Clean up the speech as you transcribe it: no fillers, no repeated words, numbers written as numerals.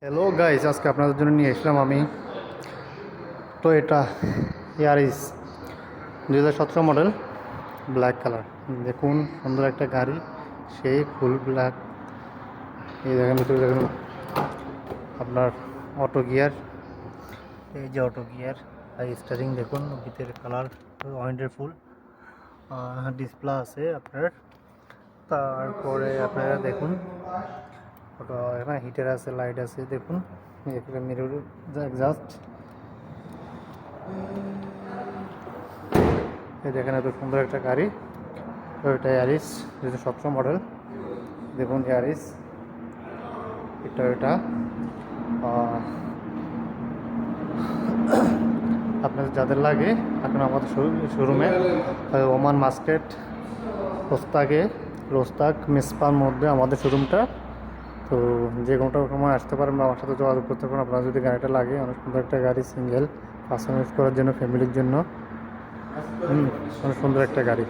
Hello guys, আজকে আপনাদের জন্য নিয়ে এসলাম আমি Toyota Yaris 2017 model, black colour. দেখুন সুন্দর একটা গাড়ি, সেই ফুল ব্ল্যাক। এই দেখেন, ভিতরে দেখুন আপনার অটো গিয়ার, এই যে অটো গিয়ার আর স্টারিং দেখুন, ভিতরে কালার ওয়ান্ডারফুল। ডিসপ্লে আছে আপনার, তারপরে আপনারা দেখুন ওটা এখানে হিটার আছে, লাইট আছে, দেখুন একটা মিরর জাস্ট। এই দেখেন এত সুন্দর একটা গাড়ি, টয়োটা ইয়ারিস 2017 মডেল। দেখুন ইয়ারিস, টয়োটা। আপনাদের যাদের লাগে এখন আমাদের শোরুমে ওমান মার্কেট, রোস্তাক মিসপার মধ্যে আমাদের শোরুমটা। তো যে কোনোটা সময় আসতে পারেন বা আমার সাথে যোগাযোগ করতে পারেন আপনার যদি গাড়িটা লাগে। অনেক সুন্দর একটা গাড়ি, সিঙ্গেল পার্সোনাল ইউজ করার জন্য, ফ্যামিলির জন্য। অনেক সুন্দর একটা গাড়ি।